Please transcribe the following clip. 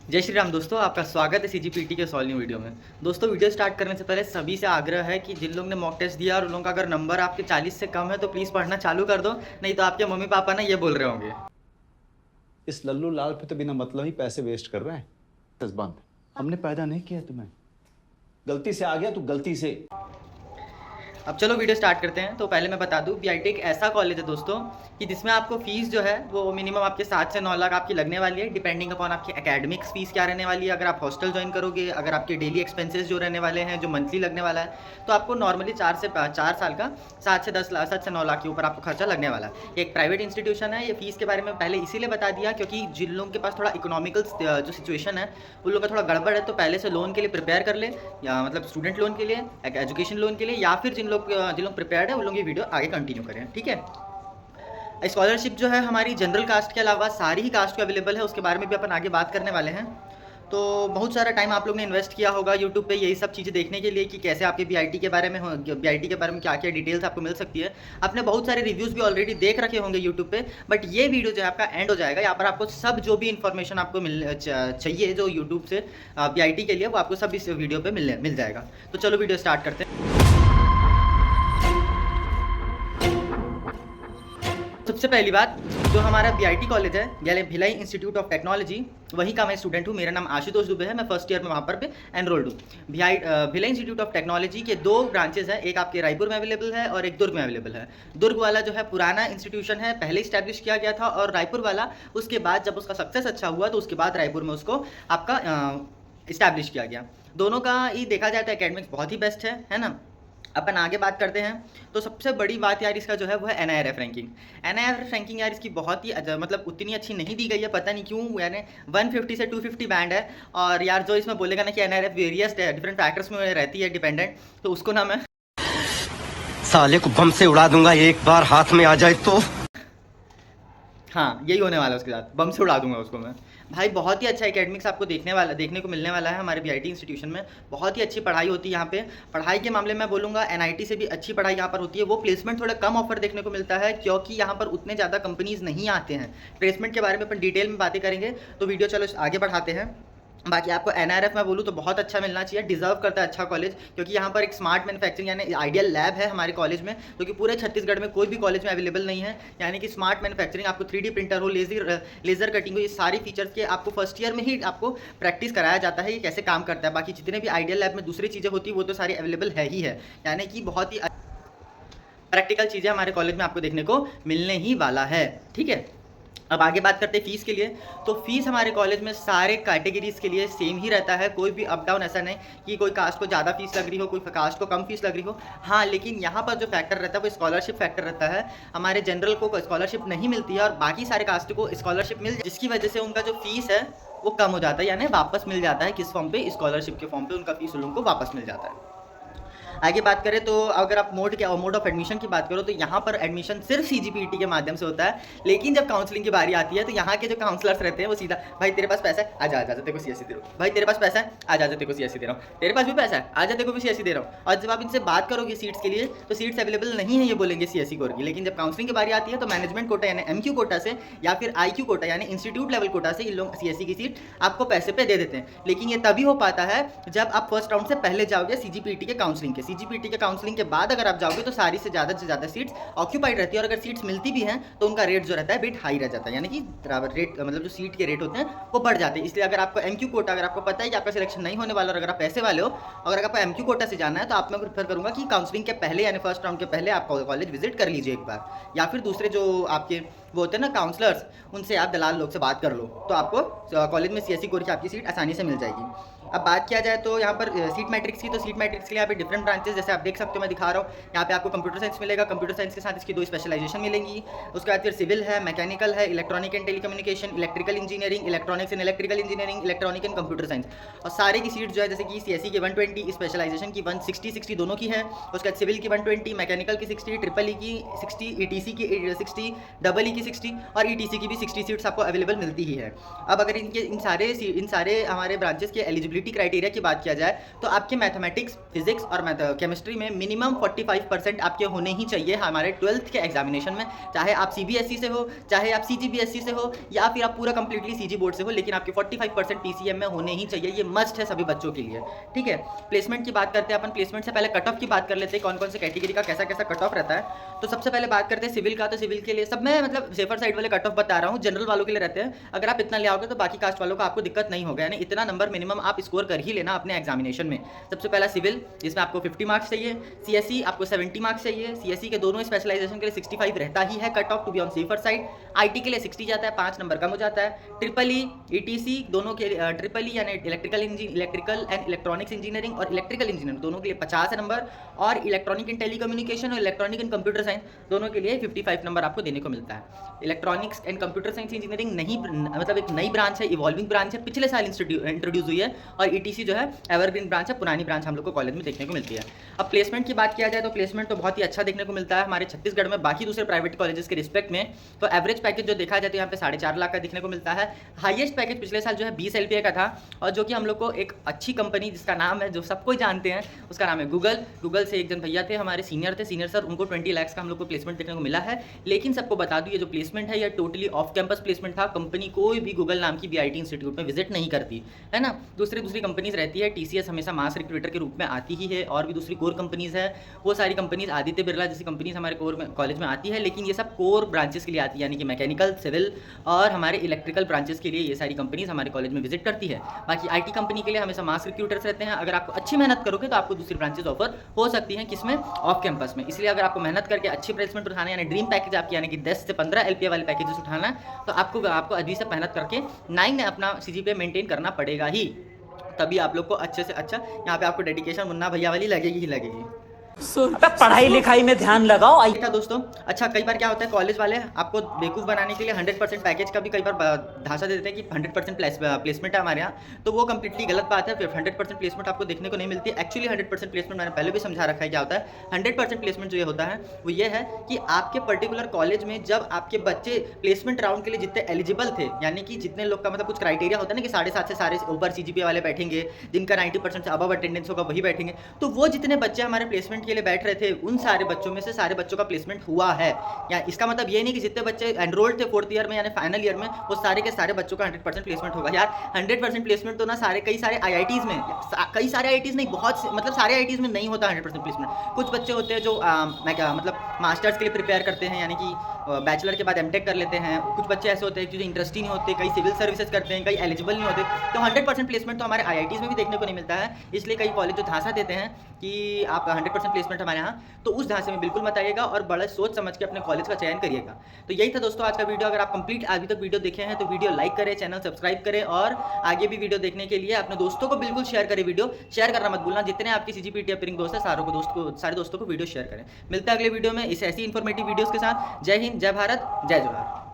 जय श्री राम दोस्तों, आपका स्वागत है सीजीपीटी के सॉल्व न्यू वीडियो में। दोस्तों, वीडियो स्टार्ट करने से पहले सभी से आग्रह है कि जिन लोगों ने मॉक टेस्ट दिया और उन लोगों का अगर नंबर आपके 40 से कम है तो प्लीज़ पढ़ना चालू कर दो, नहीं तो आपके मम्मी पापा ना ये बोल रहे होंगे। इस लल्लू लाल पे तो बिना मतलब ही पैसे वेस्ट कर रहे हैं। बस बंद। हमने पैदा नहीं किया तुम्हें, गलती से आ गया तू, गलती से। अब चलो वीडियो स्टार्ट करते हैं। तो पहले मैं बता दूं, बीआईटी एक ऐसा कॉलेज है दोस्तों कि जिसमें आपको फीस जो है वो मिनिमम आपके 7 से 9 लाख आपकी लगने वाली है, डिपेंडिंग अपॉन आपकी एकेडमिक्स फीस क्या रहने वाली है। अगर आप हॉस्टल ज्वाइन करोगे, अगर आपके डेली एक्सपेंसेस जो रहने वाले हैं जो मंथली लगने वाला है, तो आपको नॉर्मली 4 साल का 7 से 9 लाख के ऊपर आपको खर्चा लगने वाला है। एक प्राइवेट इंस्टीट्यूशन है। ये फीस के बारे में पहले इसीलिए बता दिया क्योंकि जिन लोगों के पास थोड़ा इकोनॉमिकल जो सिचुएशन है उन लोगों का थोड़ा गड़बड़ है, तो पहले से लोन के लिए प्रिपेयर कर ले, या मतलब स्टूडेंट लोन के लिए, एजुकेशन लोन के लिए, या फिर जिन लोग प्रिपेयर्ड है उन लोग ये वीडियो आगे कंटिन्यू करें, ठीक है। स्कॉलरशिप जो है हमारी जनरल कास्ट के अलावा सारी ही कास्ट को अवेलेबल है, उसके बारे में भी अपन आगे बात करने वाले हैं। तो बहुत सारा टाइम आप लोग ने इन्वेस्ट किया होगा यूट्यूब पे यही सब चीज़ें देखने के लिए कि कैसे आपके बीआईटी के बारे में क्या क्या डिटेल्स आपको मिल सकती है। आपने बहुत सारे रिव्यूज़ भी ऑलरेडी देख रखे होंगे यूट्यूब पे, बट ये वीडियो जो है आपका एंड हो जाएगा। यहाँ पर आपको सब जो भी इन्फॉर्मेशन आपको चाहिए जो यूट्यूब से बीआईटी के लिए, वो आपको सब इस वीडियो पर मिल जाएगा। तो चलो वीडियो स्टार्ट करते हैं। सबसे पहली बात, जो हमारा बीआईटी कॉलेज है यानी भिलाई इंस्टीट्यूट ऑफ टेक्नोलॉजी, वहीं का मैं स्टूडेंट हूँ। मेरा नाम आशुतोष दुबे है, मैं फर्स्ट ईयर में वहाँ पर एनरोल्ड हूँ। भिलाई इंस्टीट्यूट ऑफ टेक्नोलॉजी के 2 ब्रांचेज हैं, एक आपके रायपुर में अवेलेबल है और एक दुर्ग में अवेलेबल है। दुर्ग वाला जो है पुराना इंस्टीट्यूशन है, पहले इस्टेब्लिश किया गया था, और रायपुर वाला उसके बाद जब उसका सक्सेस अच्छा हुआ तो उसके बाद रायपुर में उसको आपका इस्टेब्लिश किया गया। दोनों का ही देखा जाए तो एकेडमिक्स बहुत ही बेस्ट है ना। अपन आगे बात करते हैं। तो सबसे बड़ी बात यार इसका जो है वो है एनआईआरएफ रैंकिंग। एनआईआरएफ रैंकिंग यार इसकी बहुत ही मतलब उतनी अच्छी नहीं दी गई है, पता नहीं क्यों। यानी 150 से 250 बैंड है, और यार जो इसमें बोलेगा ना कि एनआईआरएफ वेरियस डिफरेंट फैक्टर्स में रहती है डिपेंडेंट, तो उसको ना मैं साले को बम से उड़ा दूंगा एक बार हाथ में आ जाए तो। हाँ, यही होने वाला है उसके साथ, बम से उड़ा दूंगा उसको मैं। भाई बहुत ही अच्छा एकेडमिक्स आपको देखने को मिलने वाला है हमारे बीआईटी इंस्टीट्यूशन में। बहुत ही अच्छी पढ़ाई होती है यहाँ पे। पढ़ाई के मामले में बोलूँगा एनआईटी से भी अच्छी पढ़ाई यहाँ पर होती है। वो प्लेसमेंट थोड़ा कम ऑफर देखने को मिलता है क्योंकि यहाँ पर उतने ज़्यादा कंपनीज नहीं आते हैं। प्लेसमेंट के बारे में अपन डिटेल में बातें करेंगे, तो वीडियो चलो आगे बढ़ाते हैं। बाकी आपको एनआरएफ में बोलूँ तो बहुत अच्छा मिलना चाहिए, डिजर्व करता है अच्छा कॉलेज, क्योंकि यहाँ पर एक स्मार्ट मैन्युफैक्चरिंग यानी आइडियल लैब है हमारे कॉलेज में, जो कि पूरे छत्तीसगढ़ में कोई भी कॉलेज में अवेलेबल नहीं है। यानी कि स्मार्ट मैन्युफैक्चरिंग, आपको 3D प्रिंटर हो, लेज़र कटिंग हो, ये सारी फीचर्स के आपको फर्स्ट ईयर में ही आपको प्रैक्टिस कराया जाता है ये कैसे काम करता है। बाकी जितने भी आइडियल लैब में दूसरी चीज़ें होती है वो तो सारी अवेलेबल है ही है। यानी कि बहुत ही प्रैक्टिकल चीज़ें हमारे कॉलेज में आपको देखने को मिलने ही वाला है, ठीक है। अब आगे बात करते हैं फ़ीस के लिए। तो फीस हमारे कॉलेज में सारे कैटेगरीज़ के लिए सेम ही रहता है, कोई भी अप डाउन ऐसा नहीं कि कोई कास्ट को ज़्यादा फीस लग रही हो, कोई कास्ट को कम फीस लग रही हो। हाँ, लेकिन यहाँ पर जो फैक्टर रहता है वो स्कॉलरशिप फैक्टर रहता है। हमारे जनरल को स्कॉलरशिप नहीं मिलती है और बाकी सारे कास्ट को स्कॉलरशिप जिसकी वजह से उनका जो फीस है वो कम हो जाता है, यानी वापस मिल जाता है। किस फॉर्म पे? स्कॉलरशिप के फॉर्म पे उनका फीस उन लोगों को वापस मिल जाता है। आगे बात करें तो अगर आप मोड ऑफ एडमिशन की बात करो तो यहाँ पर एडमिशन सिर्फ सीजीपीटी के माध्यम से होता है। लेकिन जब काउंसलिंग की बारी आती है तो यहाँ के जो काउंसलर्स रहते हैं वो सीधा, भाई तेरे पास पैसा है, आजा आजा तेरे को सीएससी दे रहा हूँ, भाई तेरे पास पैसा है, आजा आजा तेरे को सीएससी दे रहा हूँ, तेरे पास भी पैसा है, आजा तेरे को भी सीएससी दे रहा हूँ। और जब आप इनसे बात करोगे सीट्स के लिए तो सीट्स अवेलेबल नहीं है ये बोलेंगे सीएससी कोर की। लेकिन जब काउंसलिंग की बारी आती है तो मैनेजमेंट कोटा यानी एमक्यू कोटा से या फिर आईक्यू कोटा यानी इंस्टीट्यूट लेवल कोटा से इन लोग सीएससी की सीट आपको पैसे पे दे देते हैं। लेकिन ये तभी हो पाता है जब आप फर्स्ट राउंड से पहले जाओगे सीजीपीटी के काउंसलिंग के बाद अगर आप जाओगे तो सारी से ज़्यादा सीट्स ऑक्यूपाइड रहती है। और अगर सीट्स मिलती भी हैं तो उनका रेट जो रहता है बिट हाई रह जाता है, यानी कि रेट मतलब जो सीट के रेट होते हैं वो बढ़ जाते हैं। इसलिए अगर आपको एमक्यू कोटा, अगर आपको पता है कि आपका सिलेक्शन नहीं होने वाला और अगर आप पैसे वाले हो, अगर आपको एमक्यू कोटा से जाना है तो आप मैं प्रेफर करूँगा कि काउंसलिंग के पहले यानी फर्स्ट राउंड के पहले आप कॉलेज विजिट कर लीजिए एक बार, या फिर दूसरे जो आपके वो होते हैं ना काउंसलर्स, उनसे आप दलाल लोग से बात कर लो तो आपको कॉलेज में सीएससी कोर की आपकी सीट आसानी से मिल जाएगी। अब बात किया जाए तो यहाँ पर सीट मैट्रिक्स की, तो सीट मैट्रिक्स के लिए यहाँ पे डिफरेंट ब्रांचेस जैसे आप देख सकते हो, मैं दिखा रहा हूँ। यहाँ पे आपको कंप्यूटर साइंस मिलेगा, कंप्यूटर साइंस के साथ इसकी 2 स्पेशलाइजेशन मिलेंगी। उसके बाद फिर सिविल है, मैकेनिकल है, electronic and telecommunication, electrical engineering, electronics and electrical engineering, electronic and computer science. और सारे की सीट जो है जैसे कि सीएससी की 120, स्पेशलाइजेशन की 160 दोनों की है। उसके बाद सिविल की 120, मैकेनिकल की 60, ट्रिपल ई की 60, ईटीसी की 60, डबल ई की 60 और ईटीसी की भी 60 सीट्स आपको अवेलेबल मिलती ही है। अब अगर इन सारे हमारे ब्रांचेस की एलिजिबिलिटी एलिजिबिलिटी क्राइटेरिया की बात किया जाए तो आपके मैथमेटिक्स, फिजिक्स और केमिस्ट्री में मिनिमम 45% आपके होने ही चाहिए हमारे 12th के एग्जामिनेशन में, चाहे आप CBSE से हो, चाहे आप CGBSE से हो, या फिर आप पूरा कंप्लीटली CG बोर्ड से हो, लेकिन आपके 45% PCM में होने ही चाहिए। ये मस्ट है सभी बच्चों के लिए, ठीक है। प्लेसमेंट की बात करते हैं अपन। प्लेसमेंट से पहले कट ऑफ की बात कर लेते हैं, कौन कौन से कैटेगरी का कैसा कैसा कट ऑफ रहता है। तो सबसे पहले बात करते हैं सिविल का। तो सिविल के लिए सब मैं मतलब सेफर साइड वाले कट ऑफ बता रहा हूँ, जनरल वालों के लिए रहते हैं। अगर आप इतना ले आओगे तो बाकी कास्ट वालों को आपको दिक्कत नहीं होगा, यानी इतना नंबर मिनिमम आप स्कोर कर ही लेना अपने एग्जामिनेशन में। सबसे पहला सिविल, जिसमें आपको 50 मार्क्स चाहिए। CSE आपको 70 मार्क्स चाहिए। CSE के दोनों स्पेशलाइजेशन के लिए 65 रहता ही है cut off, to be on safer side. IT के लिए 60 जाता है, 5 नंबर कम हो जाता है। EEE, ETC दोनों के EEE यानी इलेक्ट्रिकल एंड इलेक्ट्रॉनिक्स इंजीनियरिंग और इलेक्ट्रिकल इंजीनियरिंग दोनों के लिए 50 नंबर, और इलेक्ट्रॉनिक एंड टेलीकम्युनिकेशन और इलेक्ट्रॉनिक एंड कंप्यूटर साइंस दोनों के लिए 55 नंबर आपको देने को मिलता है। Electronics and computer science engineering नहीं मतलब एक नई ब्रांच है, इवॉल्विंग ब्रांच है, पिछले साल इंट्रोड्यूस हुई है। और ETC जो है एवरग्रीन ब्रांच है, पुरानी ब्रांच हम लोग को कॉलेज में देखने को मिलती है। अब प्लेसमेंट की बात किया जाए तो प्लेसमेंट तो बहुत ही अच्छा देखने को मिलता है हमारे छत्तीसगढ़ में बाकी दूसरे प्राइवेट कॉलेजेस के रिस्पेक्ट में। तो एवरेज पैकेज जो देखा जाए तो यहाँ पे 4.5 लाख का देखने को मिलता है। हाईएस्ट पैकेज पिछले साल जो है 20 LPA का था, और जो कि हम लोग को एक अच्छी कंपनी जिसका नाम है, जो सबको जानते हैं, उसका नाम है गूगल से एक जन भैया थे हमारे सीनियर सर, उनको 20 लाख का हम लोग को प्लेसमेंट देखने को मिला है। लेकिन सबको बता दूं ये जो प्लेसमेंट है ये टोटली ऑफ कैंपस प्लेसमेंट था। कंपनी कोई भी गूगल नाम की BIT इंस्टीट्यूट में विजिट नहीं करती है ना। दूसरी कंपनीज रहती है, TCS हमेशा मास रिक्रूटर के रूप में आती ही है, और भी दूसरी कोर कंपनीज है, वो सारी कंपनीज, आदित्य बिरला जैसी कंपनीज हमारे कॉलेज में आती है। लेकिन ये सब कोर ब्रांचेस के लिए आती है, यानी कि मैकेनिकल, सिविल और हमारे इलेक्ट्रिकल ब्रांचेस के लिए ये सारी कंपनीज हमारे कॉलेज में विजिट करती है। बाकी IT कंपनी के लिए हमेशा मास रिक्रूटर्स रहते हैं। अगर आपको अच्छी मेहनत करोगे तो आपको दूसरी ब्रांचेस ऑफर हो सकती हैं, किसमें, ऑफ कैंपस में। इसलिए अगर आपको मेहनत करके अच्छी प्लेसमेंट उठाना है, यानी ड्रीम पैकेज आपकी, यानी कि 10 से 15 LPA वाले पैकेजेस उठाना है, तो आपको अभी से मेहनत करके 9 में अपना CGPA मेंटेन करना पड़ेगा ही, तभी आप लोग को अच्छे से अच्छा यहाँ पे आपको डेडिकेशन मुन्ना भैया वाली लगेगी ही लगेगी। पढ़ाई लिखाई में ध्यान लगाओ। था दोस्तों, अच्छा कई बार क्या होता है, कॉलेज वाले आपको बेवकूफ़ बनाने के लिए 100% पैकेज का भी कई बार धांसा दे देते हैं कि 100% प्लेसमेंट है हमारे यहाँ, तो वो कंप्लीटली गलत बात है। फिर 100% प्लेसमेंट आपको देखने को नहीं मिलती। एक्चुअली 100% प्लेसमेंट मैंने पहले भी समझा रखा है क्या होता है। 100% प्लेसमेंट जो ये होता है वो ये है कि आपके पर्टिकुलर कॉलेज में जब आपके बच्चे प्लेसमेंट राउंड के लिए जितने एलिजिबल थे, यानी कि जितने लोग का मतलब कुछ क्राइटेरिया होता है ना कि 7.5 से सारे ऊपर CGPA वाले बैठेंगे, जिनका 90% से अबव अटेंडेंस होगा वही बैठेंगे, तो वो जितने बच्चे हमारे प्लेसमेंट के लिए बैठ रहे थे उन सारे बच्चों में से सारे बच्चों का प्लेसमेंट हुआ है। या इसका मतलब ये नहीं कि जितने बच्चे एनरोल्ड थे 4th ईयर में यानी फाइनल ईयर में, वो सारे के सारे बच्चों का 100% प्लेसमेंट होगा। यार 100% प्लेसमेंट तो ना कई सारे IITs में, कई सारे IITs नहीं, बहुत मतलब सारे IITs में नहीं होता 100% प्लेसमेंट। कुछ बच्चे होते हैं जो मतलब मास्टर्स के लिए प्रिपेयर करते हैं, यानी कि बैचलर के बाद MTech कर लेते हैं। कुछ बच्चे ऐसे होते हैं जो इंटरेस्ट ही नहीं होते, कई सिविल सर्विसेज करते हैं, कई एलिजिबल नहीं होते। तो 100% प्लेसमेंट तो हमारे IITs में भी देखने को नहीं मिलता है। इसलिए कई कॉलेज जो धांसा देते हैं कि आप 100% प्लेसमेंट हमारे यहाँ, तो उस धांसे में बिल्कुल मत आइएगा और बड़ा सोच समझ के अपने कॉलेज का चयन करिएगा। तो यही था दोस्तों आज का वीडियो। अगर आप कंप्लीट अभी तक वीडियो देखे हैं तो वीडियो लाइक करें, चैनल सब्सक्राइब करें, और आगे भी वीडियो देखने के लिए अपने दोस्तों को बिल्कुल शेयर करें। वीडियो शेयर करना मत भूलना, जितने आपके CGPT अपीयरिंग दोस्त है सारे दोस्तों को वीडियो शेयर करें। मिलते हैं अगले वीडियो में इस ऐसी इन्फॉर्मेटिव वीडियोज़ के साथ। जय हिंद, जय भारत, जय जोहार।